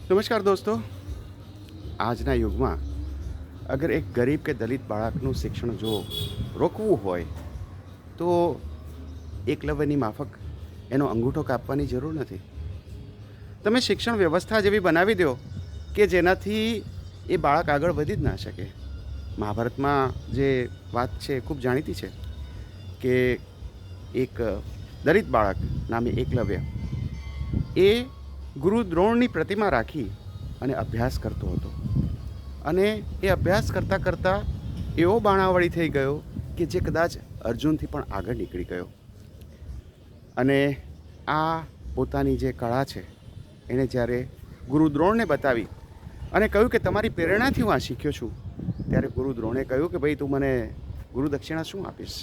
નમસ્કાર દોસ્તો, આજના યુગમાં અગર એક ગરીબ કે દલિત બાળકનું શિક્ષણ જો રોકવું હોય તો એકલવ્યની માફક એનો અંગૂઠો કાપવાની જરૂર નથી. તમે શિક્ષણ વ્યવસ્થા જેવી બનાવી દો કે જેનાથી એ બાળક આગળ વધી જ ના શકે. મહાભારતમાં જે વાત છે એ ખૂબ જાણીતી છે કે એક દલિત બાળક નામે એકલવ્ય એ ગુરુ દ્રોણની પ્રતિમા રાખી અને અભ્યાસ કરતો હતો. અને એ અભ્યાસ કરતાં કરતાં એવો બાણાવળી થઈ ગયો કે જે કદાચ અર્જુનથી પણ આગળ નીકળી ગયો. અને આ પોતાની જે કળા છે એણે જ્યારે ગુરુ દ્રોણને બતાવી અને કહ્યું કે તમારી પ્રેરણાથી હું આ શીખ્યો છું, ત્યારે ગુરુ દ્રોણે કહ્યું કે ભાઈ તું મને ગુરુ દક્ષિણા શું આપીશ?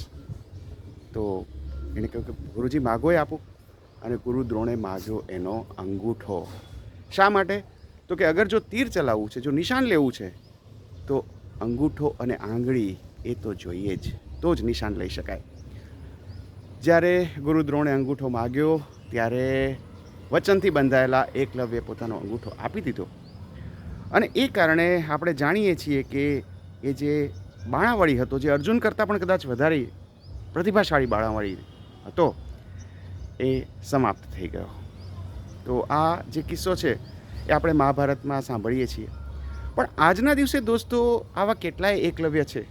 તો એણે કહ્યું કે ગુરુજી માગો એ આપું. અને ગુરુ દ્રોણે માગ્યો એનો અંગૂઠો. શા માટે? તો કે અગર જો તીર ચલાવવું છે, જો નિશાન લેવું છે, તો અંગૂઠો અને આંગળી એ તો જોઈએ જ, તો જ નિશાન લઈ શકાય. જ્યારે ગુરુ દ્રોણે અંગૂઠો માગ્યો ત્યારે વચનથી બંધાયેલા એકલવ્યે પોતાનો અંગૂઠો આપી દીધો. અને એ કારણે આપણે જાણીએ છીએ કે એ જે બાણાવળી હતો, જે અર્જુન કરતાં પણ કદાચ વધારે પ્રતિભાશાળી બાણાવળી હતો, એ સમાપ્ત થઈ ગયો. તો આ જે કિસ્સો છે એ આપણે મહાભારતમાં સાંભળીએ છીએ. પણ આજના દિવસે દોસ્તો આવા કેટલાય એકલવ્ય છે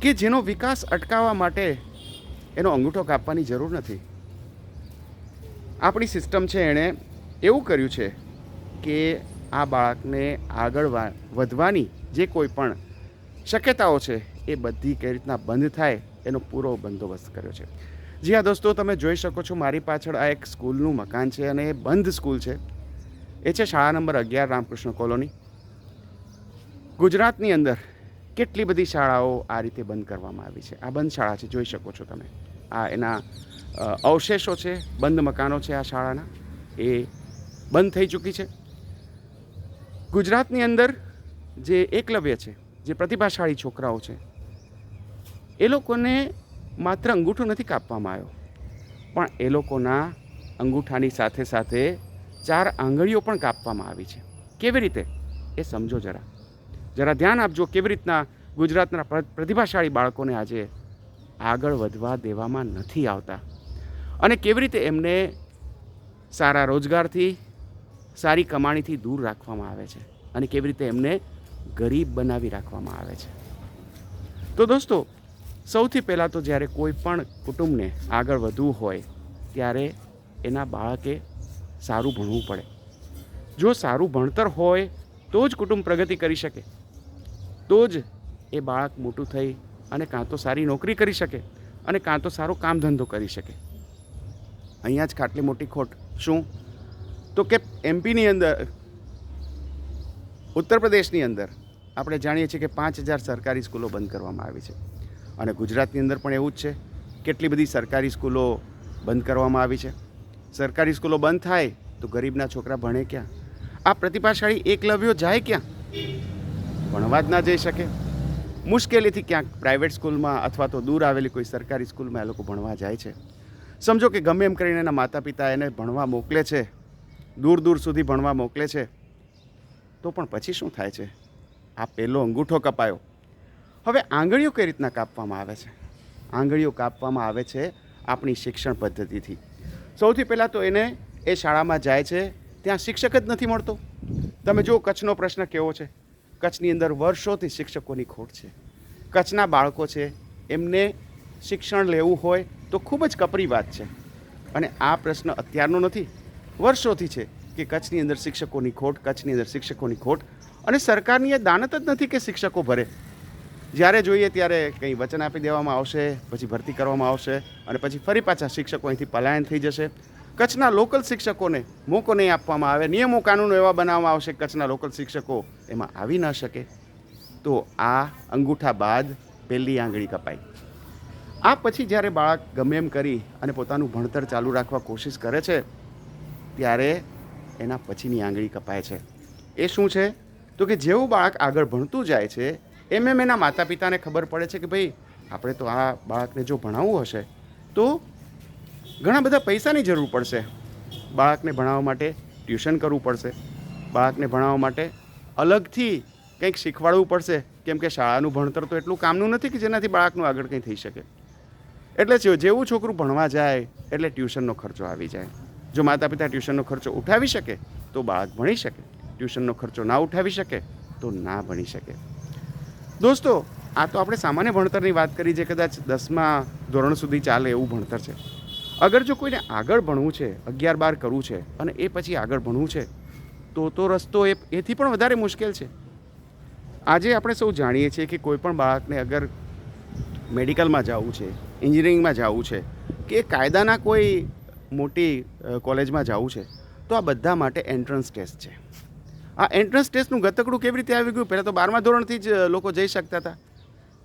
કે જેનો વિકાસ અટકાવવા માટે એનો અંગૂઠો કાપવાની જરૂર નથી. આપણી સિસ્ટમ છે એણે એવું કર્યું છે કે આ બાળકને આગળ વધવાની જે કોઈ પણ શક્યતાઓ છે એ બધી કઈ રીતના બંધ થાય એનો પૂરો બંદોબસ્ત કર્યો છે. જી હા દોસ્તો, તમે જોઈ શકો છો મારી પાછળ આ એક સ્કૂલનું મકાન છે અને એ બંધ સ્કૂલ છે. એ છે શાળા નંબર 11 રામકૃષ્ણ કોલોની. ગુજરાતની અંદર કેટલી બધી શાળાઓ આ રીતે બંધ કરવામાં આવી છે. આ બંધ શાળા છે, જોઈ શકો છો તમે. આ એના અવશેષો છે, બંધ મકાનો છે આ શાળાના, એ બંધ થઈ ચૂકી છે. ગુજરાતની અંદર જે એકલવ્ય છે, જે પ્રતિભાશાળી છોકરાઓ છે, એ લોકોને માત્ર અંગૂઠો નથી કાપવામાં આવ્યો, પણ એ લોકોના અંગૂઠાની સાથે સાથે 4 આંગળીઓ પણ કાપવામાં આવી છે. કેવી રીતે એ સમજો જરા ધ્યાન આપજો. કેવી રીતના ગુજરાતના પ્રતિભાશાળી બાળકોને આજે આગળ વધવા દેવામાં નથી આવતા અને કેવી રીતે એમને સારા રોજગારથી, સારી કમાણીથી દૂર રાખવામાં આવે છે અને કેવી રીતે એમને ગરીબ બનાવી રાખવામાં આવે છે. તો દોસ્તો, સૌથી પહેલાં તો જ્યારે કોઈ પણ કુટુંબને આગળ વધવું હોય ત્યારે એના બાળકે સારું ભણવું પડે. જો સારું ભણતર હોય તો જ કુટુંબ પ્રગતિ કરી શકે, તો જ એ બાળક મોટું થઈ અને કાં તો સારી નોકરી કરી શકે અને કાં તો સારો કામ ધંધો કરી શકે. અહીંયા જ ખાટલી મોટી ખોટ શું? તો કે એમપીની અંદર, ઉત્તર પ્રદેશની અંદર આપણે જાણીએ છીએ કે 5000 સરકારી સ્કૂલો બંધ કરવામાં આવી છે. અને ગુજરાતની અંદર પણ એવું જ છે. કેટલી બધી સરકારી સ્કૂલો બંધ કરવામાં આવી છે. સરકારી સ્કૂલો બંધ થાય તો ગરીબના છોકરા ભણે ક્યાં? આ પ્રતિભાશાળી એકલવ્યો જાય ક્યાં? ભણવા જ ના જઈ શકે. મુશ્કેલીથી ક્યાંક પ્રાઇવેટ સ્કૂલમાં અથવા તો દૂર આવેલી કોઈ સરકારી સ્કૂલમાં એ લોકો ભણવા જાય છે. સમજો કે ગમે એમ કરીને એના માતા પિતા એને ભણવા મોકલે છે, દૂર દૂર સુધી ભણવા મોકલે છે, તો પણ પછી શું થાય છે? આ પહેલો અંગૂઠો કપાયો. હવે આંગળીઓ કઈ રીતના કાપવામાં આવે છે? આંગળીઓ કાપવામાં આવે છે આપણી શિક્ષણ પદ્ધતિથી. સૌથી પહેલાં તો એને એ શાળામાં જાય છે, ત્યાં શિક્ષક જ નથી મળતો. તમે જો કચ્છનો પ્રશ્ન કેવો છે. કચ્છની અંદર વર્ષોથી શિક્ષકોની ખોટ છે. કચ્છના બાળકો છે, એમને શિક્ષણ લેવું હોય તો ખૂબ જ કપરી વાત છે. અને આ પ્રશ્ન અત્યારનો નથી, વર્ષોથી છે કે કચ્છની અંદર શિક્ષકોની ખોટ, કચ્છની અંદર શિક્ષકોની ખોટ. અને સરકારની એ દાનત જ નથી કે શિક્ષકો ભરે. જ્યારે જોઈએ ત્યારે કંઈ વચન આપી દેવામાં આવશે, પછી ભરતી કરવામાં આવશે અને પછી ફરી પાછા શિક્ષકો અહીંથી પલાયન થઈ જશે. કચ્છના લોકલ શિક્ષકોને મોકો નહીં આપવામાં આવે, નિયમો કાનૂનો એવા બનાવવામાં આવશે કચ્છના લોકલ શિક્ષકો એમાં આવી ન શકે. તો આ અંગૂઠા બાદ પહેલી આંગળી કપાઈ. આ પછી જ્યારે બાળક ગમે એમ કરી અને પોતાનું ભણતર ચાલુ રાખવા કોશિશ કરે છે ત્યારે એના પછીની આંગળી કપાય છે. એ શું છે? તો કે જેવું બાળક આગળ ભણતું જાય છે એમ એના માતા પિતાને ખબર પડે છે કે ભાઈ આપણે તો આ બાળકને જો ભણાવવું હશે તો ઘણા બધા પૈસાની જરૂર પડશે. બાળકને ભણાવવા માટે ટ્યુશન કરવું પડશે, બાળકને ભણાવવા માટે અલગથી કંઈક શીખવાડવું પડશે, કેમ કે શાળાનું ભણતર તો એટલું કામનું નથી કે જેનાથી બાળકનું આગળ કંઈ થઈ શકે. એટલે જેવું છોકરું ભણવા જાય એટલે ટ્યુશનનો ખર્ચો આવી જાય. જો માતા પિતા ટ્યુશનનો ખર્ચો ઉઠાવી શકે તો બાળક ભણી શકે, ટ્યુશનનો ખર્ચો ના ઉઠાવી શકે તો ના ભણી શકે. દોસ્તો, આ તો આપણે સામાન્ય ભણતરની વાત કરી, જે કદાચ 10મા ધોરણ સુધી ચાલે એવું ભણતર છે. અગર જો કોઈને આગળ ભણવું છે, 11-12 કરવું છે અને એ પછી આગળ ભણવું છે, તો રસ્તો એથી પણ વધારે મુશ્કેલ છે. આજે આપણે સૌ જાણીએ છીએ કે કોઈ પણ બાળકને અગર મેડિકલમાં જવું છે, એન્જિનિયરિંગમાં જવું છે કે કાયદાના કોઈ મોટી કોલેજમાં જવું છે, તો આ બધા માટે એન્ટ્રન્સ ટેસ્ટ છે. આ એન્ટ્રન્સ ટેસ્ટનું ગતકડું કેવી રીતે આવી ગયું? પહેલાં તો 12મા ધોરણથી જ લોકો જઈ શકતા હતા.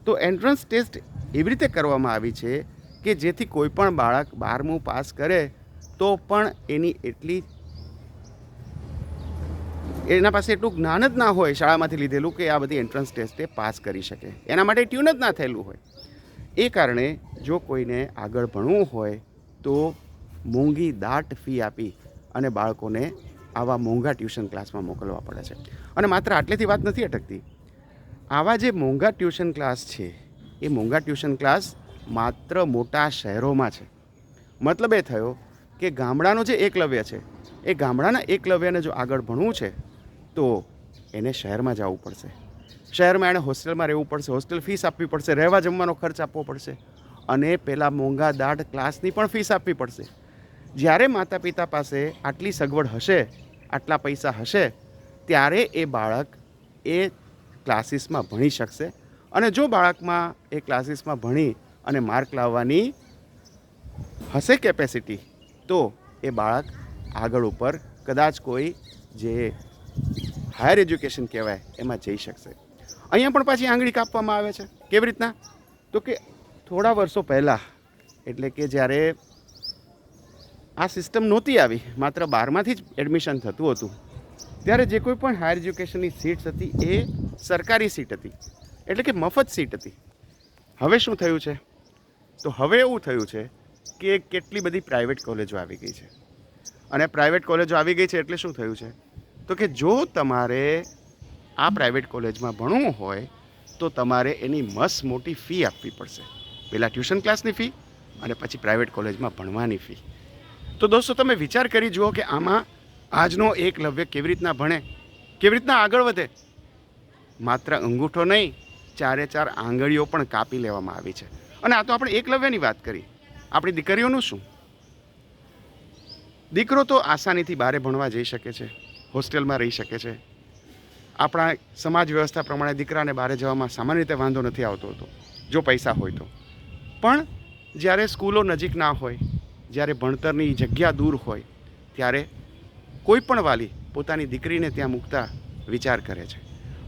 તો એન્ટ્રન્સ ટેસ્ટ એવી રીતે કરવામાં આવી છે કે જેથી કોઈ પણ બાળક 12મું પાસ કરે તો પણ એના પાસે એટલું જ્ઞાન જ ના હોય શાળામાંથી લીધેલું કે આ બધી એન્ટ્રન્સ ટેસ્ટે પાસ કરી શકે. એના માટે ટ્યુન જ ના થયેલું હોય. એ કારણે જો કોઈને આગળ ભણવું હોય તો મોંઘી દાટ ફી આપી અને બાળકોને આવા મોંઘા ટ્યુશન ક્લાસમાં મોકલવા પડે છે. અને માત્ર આટલેથી વાત નથી અટકતી. આવા જે મોંઘા ટ્યુશન ક્લાસ છે, એ મોંઘા ટ્યુશન ક્લાસ માત્ર મોટા શહેરોમાં છે. મતલબ એ થયો કે ગામડાનો જે એકલવ્ય છે, એ ગામડાના એકલવ્યને જો આગળ ભણવું છે તો એને શહેરમાં જવું પડશે. શહેરમાં એણે હોસ્ટેલમાં રહેવું પડશે, હોસ્ટેલ ફીસ આપવી પડશે, રહેવા જમવાનો ખર્ચ આપવો પડશે અને પેલા મોંઘા દાટ ક્લાસની પણ ફીસ આપવી પડશે. જ્યારે માતા પિતા પાસે આટલી સગવડ હશે, આટલા પૈસા હશે, ત્યારે એ બાળક એ ક્લાસીસમાં ભણી શકશે. અને જો બાળકમાં એ ક્લાસીસમાં ભણી અને માર્ક લાવવાની હશે કેપેસિટી, તો એ બાળક આગળ ઉપર કદાચ કોઈ જે હાયર એજ્યુકેશન કહેવાય એમાં જઈ શકશે. અહીંયા પણ પાછી આંગળી કાપવામાં આવે છે. કેવી રીતના? તો કે થોડા વર્ષો પહેલાં, એટલે કે જ્યારે આ સિસ્ટમ નહોતી આવી, માત્ર 12માંથી જ એડમિશન થતું હતું, ત્યારે જે કોઈ પણ હાયર એજ્યુકેશનની સીટ્સ હતી એ સરકારી સીટ હતી, એટલે કે મફત સીટ હતી. હવે શું થયું છે? તો હવે એવું થયું છે કે કેટલી બધી પ્રાઇવેટ કોલેજો આવી ગઈ છે. અને પ્રાઇવેટ કોલેજો આવી ગઈ છે એટલે શું થયું છે? તો કે જો તમારે આ પ્રાઇવેટ કોલેજમાં ભણવું હોય તો તમારે એની મસ્ત મોટી ફી આપવી પડશે. પહેલાં ટ્યુશન ક્લાસની ફી અને પછી પ્રાઇવેટ કોલેજમાં ભણવાની ફી. તો દોસ્તો, તમે વિચાર કરી જુઓ કે આમાં આજનો એકલવ્ય કેવી રીતના ભણે, કેવી રીતના આગળ વધે. માત્ર અંગૂઠો નહીં, 4 આંગળીઓ પણ કાપી લેવામાં આવી છે. અને આ તો આપણે એકલવ્યની વાત કરી. આપણી દીકરીઓનું શું? દીકરો તો આસાનીથી બહાર ભણવા જઈ શકે છે, હોસ્ટેલમાં રહી શકે છે. આપણા સમાજ વ્યવસ્થા પ્રમાણે દીકરાને બહાર જવામાં સામાન્ય રીતે વાંધો નથી આવતો હતો, જો પૈસા હોય તો. પણ જ્યારે સ્કૂલો નજીક ના હોય, જ્યારે ભણતરની જગ્યા દૂર હોય, ત્યારે કોઈ પણ વાલી પોતાની દીકરીને ત્યાં મૂકતા વિચાર કરે છે.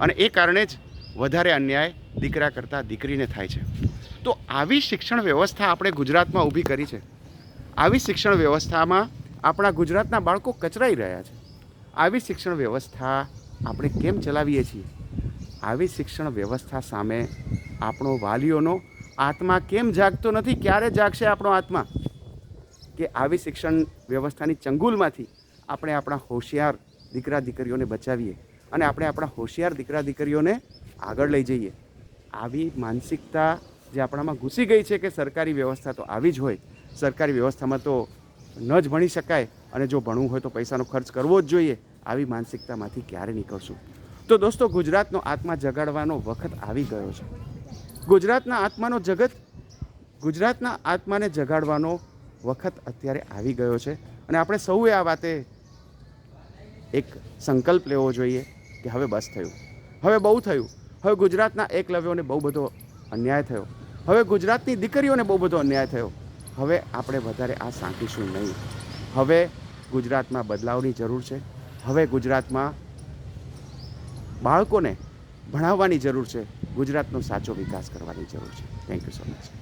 અને એ કારણે જ વધારે અન્યાય દીકરા કરતાં દીકરીને થાય છે. તો આવી શિક્ષણ વ્યવસ્થા આપણે ગુજરાતમાં ઊભી કરી છે. આવી શિક્ષણ વ્યવસ્થામાં આપણા ગુજરાતના બાળકો કચરાઈ રહ્યા છે. આવી શિક્ષણ વ્યવસ્થા આપણે કેમ ચલાવીએ છીએ? આવી શિક્ષણ વ્યવસ્થા સામે આપણો વાલીઓનો આત્મા કેમ જાગતો નથી? ક્યારે જાગશે આપણો આત્મા? કે આવી શિક્ષણ વ્યવસ્થાની ચંગુલમાંથી આપણે આપણા હોશિયાર દીકરા દીકરીઓને બચાવીએ અને આપણે આપણા હોશિયાર દીકરા દીકરીઓને આગળ લઈ જઈએ. આવી માનસિકતા જે આપણામાં ઘૂસી ગઈ છે કે સરકારી વ્યવસ્થા તો આવી જ હોય, સરકારી વ્યવસ્થામાં તો ન જ ભણી શકાય અને જો ભણવું હોય તો પૈસાનો ખર્ચ કરવો જ જોઈએ, આવી માનસિકતામાંથી ક્યારે નીકળશું? તો દોસ્તો, ગુજરાતનો આત્મા જગાડવાનો વખત આવી ગયો છે. ગુજરાતના આત્માને જગાડવાનો વખત અત્યારે આવી ગયો છે. અને આપણે સૌએ આ વાતે એક સંકલ્પ લેવો જોઈએ કે હવે બસ થયું, હવે બહુ થયું. હવે ગુજરાતના એકલવ્યોને બહુ બધો અન્યાય થયો, હવે ગુજરાતની દીકરીઓને બહુ બધો અન્યાય થયો. હવે આપણે વધારે આ સાંકીશું નહીં. હવે ગુજરાતમાં બદલાવની જરૂર છે. હવે ગુજરાતમાં બાળકોને ભણાવવાની જરૂર છે. ગુજરાતનો સાચો વિકાસ કરવાની જરૂર છે. Thank you so much.